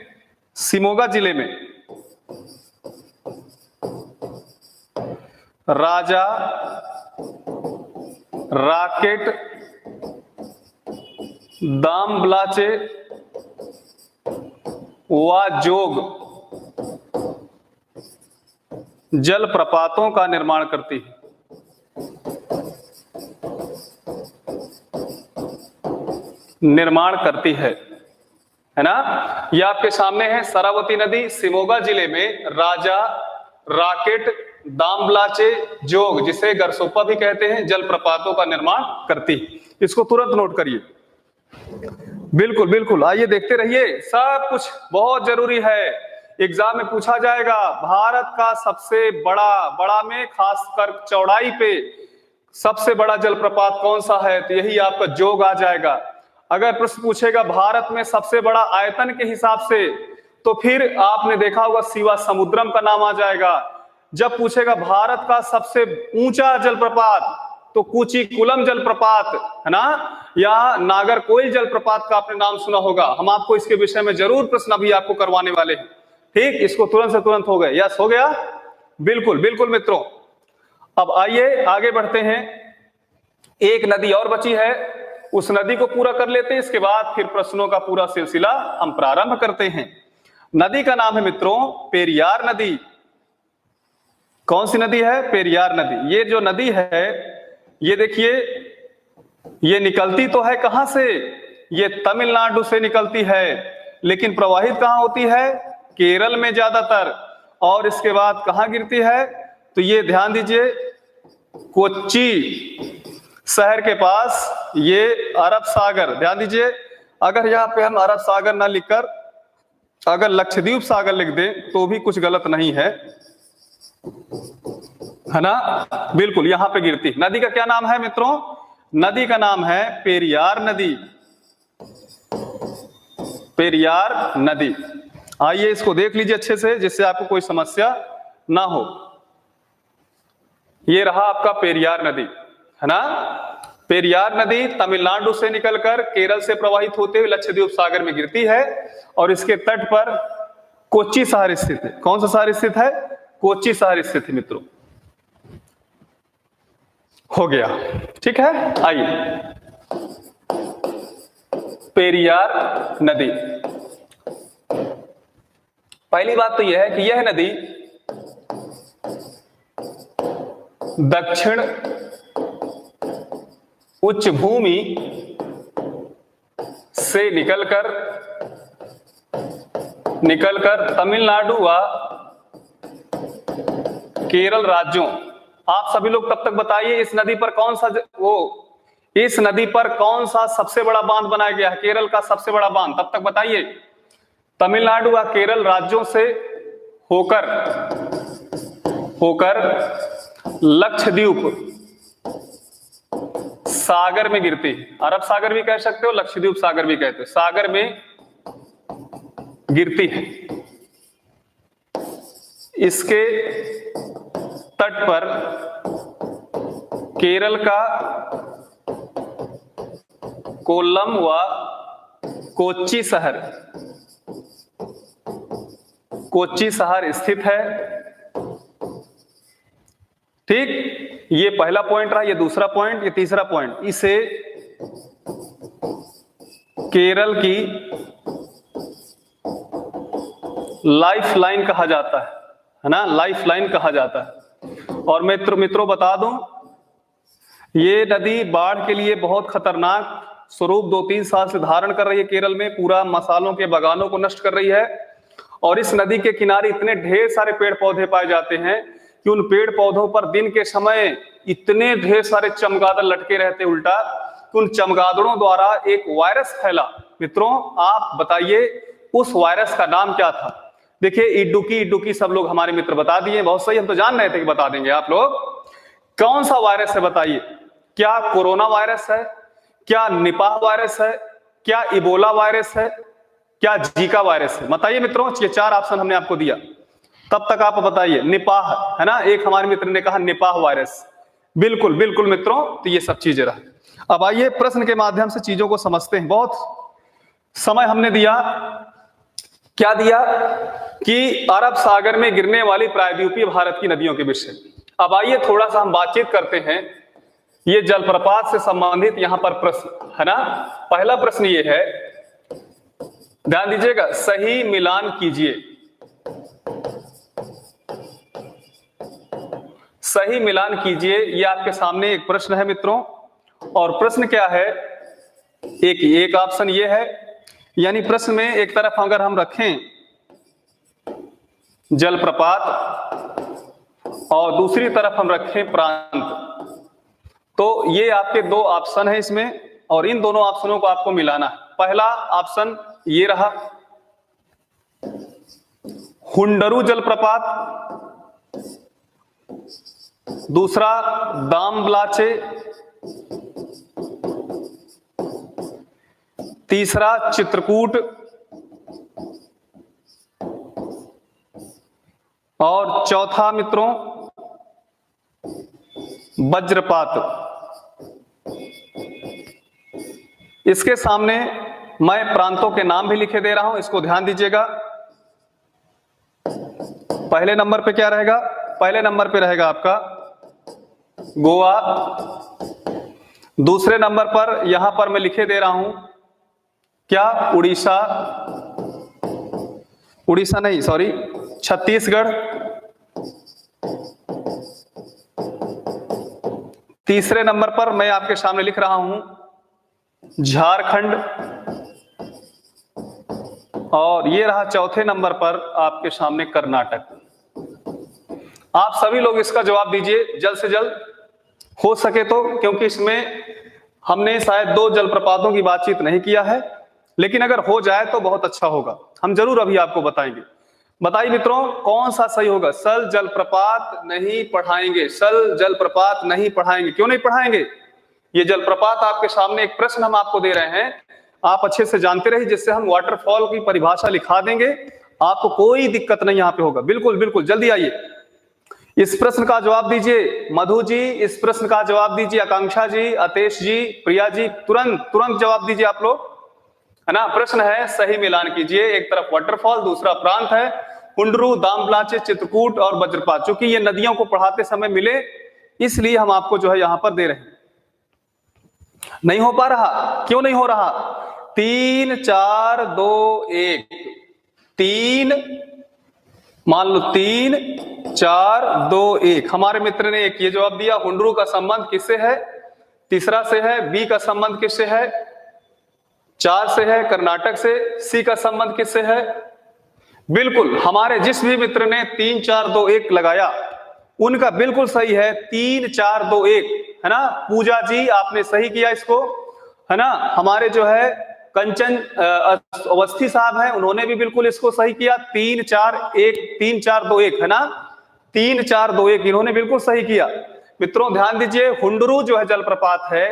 शिमोगा जिले में राजा राकेट दामब्लाचे व जोग जलप्रपातों का निर्माण करती है। है ना। ये आपके सामने है, शरावती नदी शिमोगा जिले में राजा राकेट दामब्लाचे जोग, जिसे गरसोपा भी कहते हैं, जलप्रपातों का निर्माण करती। इसको तुरंत नोट करिए। बिल्कुल बिल्कुल। आइए देखते रहिए, सब कुछ बहुत जरूरी है, एग्जाम में पूछा जाएगा। भारत का सबसे बड़ा में खासकर चौड़ाई पे सबसे बड़ा जलप्रपात कौन सा है, तो यही आपका जोग आ जाएगा। अगर प्रश्न पूछेगा भारत में सबसे बड़ा आयतन के हिसाब से, तो फिर आपने देखा होगा शिवा समुद्रम का नाम आ जाएगा। जब पूछेगा भारत का सबसे ऊंचा जलप्रपात, तो कुचिकुलम जलप्रपात, है ना, या नागरकोइल जलप्रपात का आपने नाम सुना होगा। हम आपको इसके विषय में जरूर प्रश्न अभी आपको करवाने वाले हैं। ठीक, इसको तुरंत से तुरंत हो गए, यस हो गया। बिल्कुल बिल्कुल मित्रों। अब आइए आगे बढ़ते हैं। एक नदी और बची है, उस नदी को पूरा कर लेते हैं, इसके बाद फिर प्रश्नों का पूरा सिलसिला हम प्रारंभ करते हैं। नदी का नाम है मित्रों पेरियार नदी। कौन सी नदी है? पेरियार नदी। ये जो नदी है ये देखिए, ये निकलती तो है कहां से? ये तमिलनाडु से निकलती है, लेकिन प्रवाहित कहां होती है? केरल में ज्यादातर। और इसके बाद कहां गिरती है? तो ये ध्यान दीजिए, कोच्चि शहर के पास ये अरब सागर। ध्यान दीजिए, अगर यहां पे हम अरब सागर ना लिखकर अगर लक्षद्वीप सागर लिख दें तो भी कुछ गलत नहीं है ना? बिल्कुल यहां पे गिरती। नदी का क्या नाम है मित्रों? नदी का नाम है पेरियार नदी। पेरियार नदी। आइए इसको देख लीजिए अच्छे से, जिससे आपको कोई समस्या ना हो। ये रहा आपका पेरियार नदी, है ना? पेरियार नदी तमिलनाडु से निकलकर केरल से प्रवाहित होते हुए लक्षद्वीप सागर में गिरती है और इसके तट पर कोच्चि शहर स्थित है। कौन सा शहर स्थित है? कोच्चि शहर स्थित है मित्रों। हो गया, ठीक है। आइए, पेरियार नदी। पहली बात तो यह है कि यह नदी दक्षिण उच्च भूमि से निकलकर तमिलनाडु व केरल राज्यों। आप सभी लोग तब तक बताइए इस नदी पर कौन सा इस नदी पर कौन सा सबसे बड़ा बांध बनाया गया है? केरल का सबसे बड़ा बांध। तब तक बताइए। तमिलनाडु व केरल राज्यों से होकर लक्षद्वीप सागर में गिरती है। अरब सागर भी कह सकते हो, लक्षद्वीप सागर भी कहते हो। सागर में गिरती है। इसके तट पर केरल का कोल्लम व कोच्चि शहर स्थित है। ठीक, ये पहला पॉइंट रहा। ये दूसरा पॉइंट, ये तीसरा पॉइंट। इसे केरल की लाइफ लाइन कहा जाता है ना? लाइफ लाइन कहा जाता है। और मित्रों बता दूं, ये नदी बाढ़ के लिए बहुत खतरनाक स्वरूप 2-3 साल से धारण कर रही है। केरल में पूरा मसालों के बागानों को नष्ट कर रही है। और इस नदी के किनारे इतने ढेर सारे पेड़ पौधे पाए जाते हैं कि उन पेड़ पौधों पर दिन के समय इतने ढेर सारे चमगादड़ लटके रहते उल्टा, कि उन चमगादड़ों द्वारा एक वायरस फैला। मित्रों आप बताइए उस वायरस का नाम क्या था? देखिए, इडुकी सब लोग हमारे मित्र बता दिए। बहुत सही, हम तो जान रहे थे कि बता देंगे आप लोग। कौन सा वायरस है बताइए? क्या कोरोना वायरस है? क्या निपाह वायरस है? क्या इबोला वायरस है? क्या जीका वायरस है? बताइए मित्रों, ये 4 ऑप्शन हमने आपको दिया। तब तक आप बताइए। निपाह है ना? एक हमारे मित्र ने कहा निपाह वायरस। बिल्कुल बिल्कुल मित्रों, तो ये सब चीजें रहा। अब आइए प्रश्न के माध्यम से चीजों को समझते हैं। बहुत समय हमने दिया। क्या दिया? कि अरब सागर में गिरने वाली प्रायद्वीपीय भारत की नदियों के विषय। अब आइए थोड़ा सा हम बातचीत करते हैं ये जलप्रपात से संबंधित यहां पर प्रश्न, है ना? पहला प्रश्न ये है, ध्यान दीजिएगा, सही मिलान कीजिए। सही मिलान कीजिए, ये आपके सामने एक प्रश्न है मित्रों। और प्रश्न क्या है? एक ऑप्शन ये है, यानी प्रश्न में एक तरफ अगर हम रखें जलप्रपात और दूसरी तरफ हम रखें प्रांत, तो ये आपके 2 ऑप्शन है इसमें, और इन दोनों ऑप्शनों को आपको मिलाना है। पहला ऑप्शन ये रहा, हुंडरू जलप्रपात। दूसरा दामब्लाचे। तीसरा चित्रकूट। और चौथा मित्रों वज्रपात। इसके सामने मैं प्रांतों के नाम भी लिखे दे रहा हूं, इसको ध्यान दीजिएगा। पहले नंबर पे क्या रहेगा? पहले नंबर पे रहेगा आपका गोवा। दूसरे नंबर पर यहां पर मैं लिखे दे रहा हूं क्या? उड़ीसा। उड़ीसा नहीं, सॉरी, छत्तीसगढ़। तीसरे नंबर पर मैं आपके सामने लिख रहा हूं झारखंड, और ये रहा चौथे नंबर पर आपके सामने कर्नाटक। आप सभी लोग इसका जवाब दीजिए जल्द से जल्द हो सके तो, क्योंकि इसमें हमने शायद 2 जलप्रपातों की बातचीत नहीं किया है, लेकिन अगर हो जाए तो बहुत अच्छा होगा। हम जरूर अभी आपको बताएंगे। बताइए मित्रों, कौन सा सही होगा? सल जलप्रपात नहीं पढ़ाएंगे, सल जलप्रपात नहीं पढ़ाएंगे। क्यों नहीं पढ़ाएंगे? ये जलप्रपात आपके सामने एक प्रश्न हम आपको दे रहे हैं, आप अच्छे से जानते रहिए, जिससे हम वाटरफॉल की परिभाषा लिखा देंगे, आपको कोई दिक्कत नहीं यहाँ पे होगा। बिल्कुल बिल्कुल, जल्दी आइए, इस प्रश्न का जवाब दीजिए। मधु जी इस प्रश्न का जवाब दीजिए, आकांक्षा जी, अतेश जी, प्रिया जी, तुरंत तुरंत जवाब दीजिए आप लोग, है ना। प्रश्न है, सही मिलान कीजिए। एक तरफ वाटरफॉल, दूसरा प्रांत है, हुंडरू, दामब्लाचे, चित्रकूट और वज्रपात। चूंकि ये नदियों को पढ़ाते समय मिले, इसलिए हम आपको जो है यहां पर दे रहे हैं। नहीं हो पा रहा? क्यों नहीं हो रहा? 3 4 2 1, 3, मान लो 3 4 2 1। हमारे मित्र ने एक ये जवाब दिया, हुंडरू का संबंध किससे है? तीसरा से है। बी का संबंध किससे है? 4 से है, कर्नाटक से। सी का संबंध किससे है? बिल्कुल, हमारे जिस भी मित्र ने 3 4 2 1 लगाया उनका बिल्कुल सही है, 3 4 2 1, है ना। पूजा जी आपने सही किया इसको, है ना। हमारे जो है कंचन अवस्थी साहब हैं, उन्होंने भी बिल्कुल इसको सही किया, 3 4 1, 3 4 2 1, है ना। 3 4 2 1 इन्होंने बिल्कुल सही किया। मित्रों ध्यान दीजिए, हुंडरू जो है जलप्रपात है,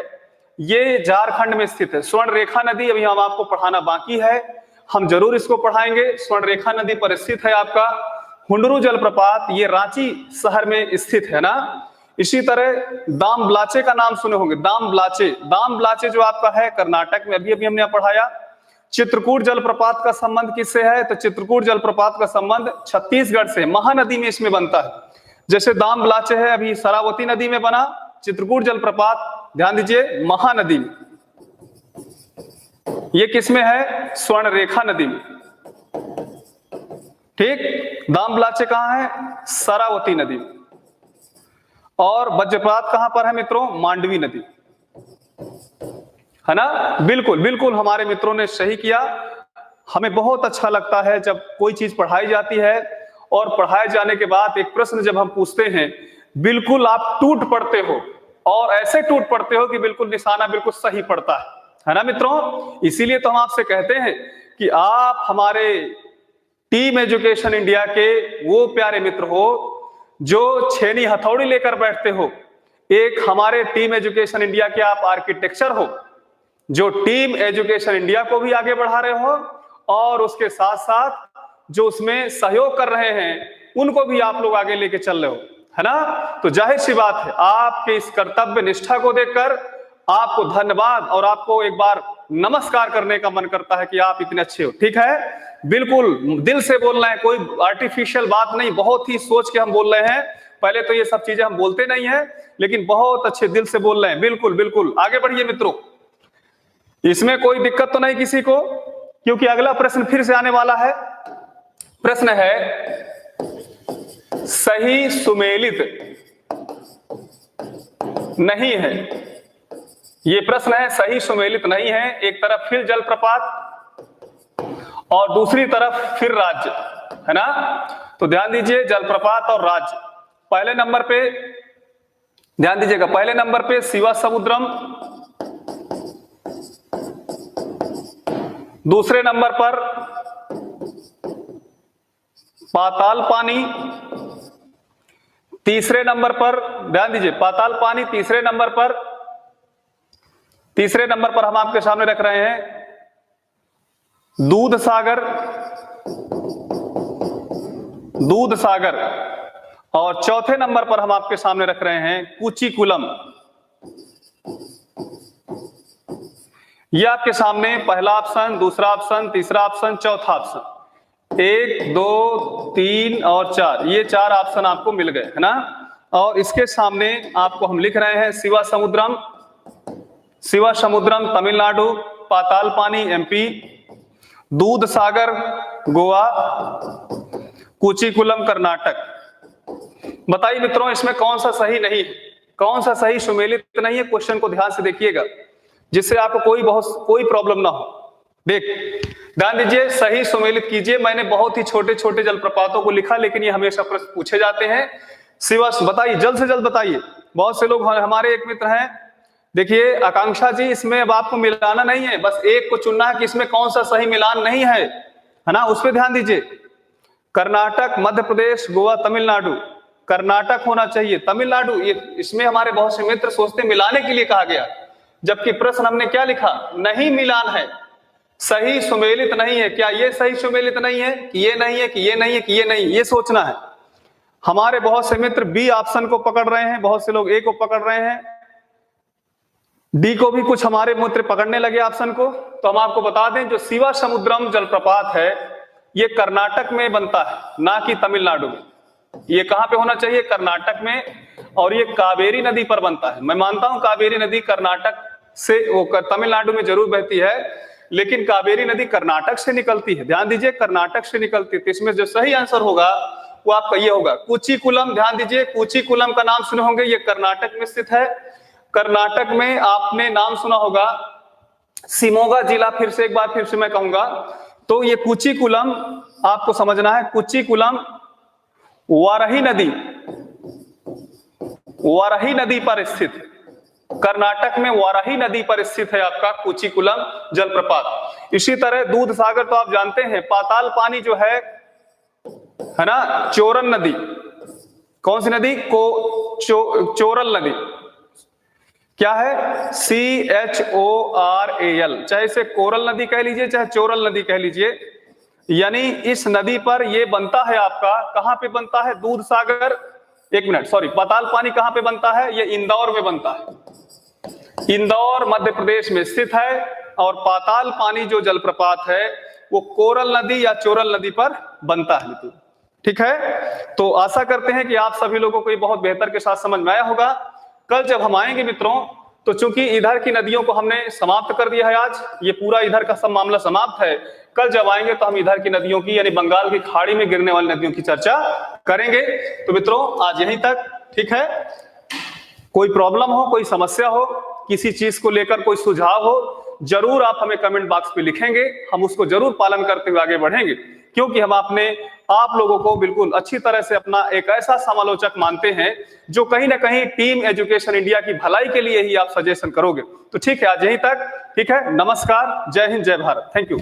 ये झारखंड में स्थित है। स्वर्ण रेखा नदी अभी हम आपको पढ़ाना बाकी है, हम जरूर इसको पढ़ाएंगे। स्वर्ण रेखा नदी पर स्थित है आपका हुंडरू जलप्रपात, ये रांची शहर में स्थित है ना। इसी तरह दामब्लाचे का नाम सुने होंगे, दामब्लाचे। दामब्लाचे जो आपका है कर्नाटक में, अभी अभी हमने पढ़ाया। चित्रकूट जलप्रपात का संबंध किससे है? तो चित्रकूट जलप्रपात का संबंध छत्तीसगढ़ से, महानदी में इसमें बनता है। जैसे दामब्लाचे है अभी शरावती नदी में बना, चित्रकूट जलप्रपात ध्यान दीजिए महानदी में। ये किसमें है? स्वर्ण रेखा नदी में, ठीक। दामब्लाचे कहां है? शरावती नदी में। और वज्रपात कहां पर है मित्रों? मांडवी नदी, है ना। बिल्कुल बिल्कुल, हमारे मित्रों ने सही किया। हमें बहुत अच्छा लगता है जब कोई चीज पढ़ाई जाती है और पढ़ाए जाने के बाद एक प्रश्न जब हम पूछते हैं, बिल्कुल आप टूट पड़ते हो, और ऐसे टूट पड़ते हो कि बिल्कुल निशाना बिल्कुल सही पड़ता है ना मित्रों। इसीलिए तो हम आपसे कहते हैं कि आप हमारे टीम एजुकेशन इंडिया के वो प्यारे मित्र हो जो छेनी हथौड़ी लेकर बैठते हो। एक हमारे टीम एजुकेशन इंडिया के आप आर्किटेक्चर हो, जो टीम एजुकेशन इंडिया को भी आगे बढ़ा रहे हो, और उसके साथ साथ जो उसमें सहयोग कर रहे हैं उनको भी आप लोग आगे लेके चल रहे हो, है ना। तो जाहिर सी बात है, आपके इस कर्तव्य निष्ठा को देखकर आपको धन्यवाद और आपको एक बार नमस्कार करने का मन करता है कि आप इतने अच्छे हो। ठीक है, बिल्कुल दिल से बोल रहे हैं, कोई आर्टिफिशियल बात नहीं, बहुत ही सोच के हम बोल रहे हैं। पहले तो ये सब चीजें हम बोलते नहीं है, लेकिन बहुत अच्छे दिल से बोल रहे हैं। बिल्कुल बिल्कुल, आगे बढ़िए मित्रों, इसमें कोई दिक्कत तो नहीं किसी को, क्योंकि अगला प्रश्न फिर से आने वाला है। प्रश्न है, सही सुमेलित नहीं है। ये प्रश्न है, सही सुमेलित नहीं है। एक तरफ फिर जलप्रपात और दूसरी तरफ फिर राज्य, है ना। तो ध्यान दीजिए, जलप्रपात और राज्य। पहले नंबर पे ध्यान दीजिएगा, पहले नंबर पे शिवासमुद्रम, दूसरे नंबर पर पाताल पानी, तीसरे नंबर पर ध्यान दीजिए पाताल पानी, तीसरे नंबर पर हम आपके सामने रख रहे हैं दूध सागर, दूध सागर, और चौथे नंबर पर हम आपके सामने रख रहे हैं कुचिकुलम। ये आपके सामने पहला ऑप्शन, दूसरा ऑप्शन, तीसरा ऑप्शन, चौथा ऑप्शन, 1 2 3 और 4, ये 4 ऑप्शन आपको मिल गए, है ना। और इसके सामने आपको हम लिख रहे हैं शिवासमुद्रम तमिलनाडु, पाताल पानी एमपी, दूधसागर गोवा, कुचीकुलम कर्नाटक। बताइए मित्रों इसमें कौन सा सही नहीं है, कौन सा सही सुमेलित नहीं है? क्वेश्चन को ध्यान से देखिएगा जिससे आपको कोई प्रॉब्लम ना हो। देख ध्यान दीजिए, सही सुमेलित कीजिए। मैंने बहुत ही छोटे छोटे जलप्रपातों को लिखा, लेकिन ये हमेशा प्रश्न पूछे जाते हैं। शिवास बताइए, जल्द से जल्द बताइए। बहुत से लोग हमारे एक मित्र हैं, देखिए आकांक्षा जी, इसमें अब आपको मिलाना नहीं है, बस एक को चुनना है कि इसमें कौन सा सही मिलान नहीं है ना, उस पर ध्यान दीजिए। कर्नाटक, मध्य प्रदेश, गोवा, तमिलनाडु। कर्नाटक होना चाहिए, तमिलनाडु ये इसमें हमारे बहुत से मित्र सोचते मिलाने के लिए कहा गया, जबकि प्रश्न हमने क्या लिखा? नहीं मिलान है, सही सुमेलित नहीं है। क्या ये सही सुमेलित नहीं है कि ये नहीं है कि ये नहीं है कि ये नहीं, ये सोचना है। हमारे बहुत से मित्र बी ऑप्शन को पकड़ रहे हैं, बहुत से लोग ए को पकड़ रहे हैं, डी को भी कुछ हमारे मित्र पकड़ने लगे ऑप्शन को। तो हम आपको बता दें, जो शिवा समुद्रम जलप्रपात है ये कर्नाटक में बनता है, ना कि तमिलनाडु में। ये कहां पे होना चाहिए? कर्नाटक में, और ये कावेरी नदी पर बनता है। मैं मानता हूं कावेरी नदी कर्नाटक से, वो तमिलनाडु में जरूर बहती है, लेकिन कावेरी नदी कर्नाटक से निकलती है। ध्यान दीजिए, कर्नाटक से निकलती है। तो इसमें जो सही आंसर होगा वो आपका ये होगा, कुचीकुलम। ध्यान दीजिए, कुचीकुलम का नाम सुने होंगे, ये कर्नाटक में स्थित है। कर्नाटक में आपने नाम सुना होगा शिमोगा जिला। फिर से एक बार फिर से मैं कहूंगा, तो ये कुचीकुलम आपको समझना है। कुचीकुलम वाराही नदी पर स्थित है। कर्नाटक में वाराही नदी पर स्थित है आपका कुचीकुलम जलप्रपात। इसी तरह दूधसागर तो आप जानते हैं, पाताल पानी जो है ना, चोरल नदी। कौन सी नदी? चोरल नदी। क्या है? CHORAL। चाहे इसे कोरल नदी कह लीजिए, चाहे चोरल नदी कह लीजिए। यानी इस नदी पर ये बनता है आपका, कहां पे बनता है? दूधसागर, एक मिनट सॉरी, पाताल पानी कहां पे बनता है? ये इंदौर में बनता है। इंदौर मध्य प्रदेश में स्थित है। और पाताल पानी जो जलप्रपात है वो कोरल नदी या चोरल नदी पर बनता है। ठीक है, तो आशा करते हैं कि आप सभी लोगों को ये बहुत बेहतर के साथ समझ में आया होगा। कल जब हम आएंगे मित्रों, तो चूंकि इधर की नदियों को हमने समाप्त कर दिया है, आज ये पूरा इधर का सब मामला समाप्त है। कल जब आएंगे तो हम इधर की नदियों की, यानी बंगाल की खाड़ी में गिरने वाली नदियों की चर्चा करेंगे। तो मित्रों आज यहीं तक, ठीक है। कोई प्रॉब्लम हो, कोई समस्या हो, किसी चीज को लेकर कोई सुझाव हो, जरूर आप हमें कमेंट बॉक्स पे लिखेंगे, हम उसको जरूर पालन करते हुए आगे बढ़ेंगे। क्योंकि हम आप लोगों को बिल्कुल अच्छी तरह से अपना एक ऐसा समालोचक मानते हैं जो कहीं ना कहीं टीम एजुकेशन इंडिया की भलाई के लिए ही आप सजेशन करोगे। तो ठीक है, आज यहीं तक, ठीक है। नमस्कार, जय हिंद, जय भारत, थैंक यू।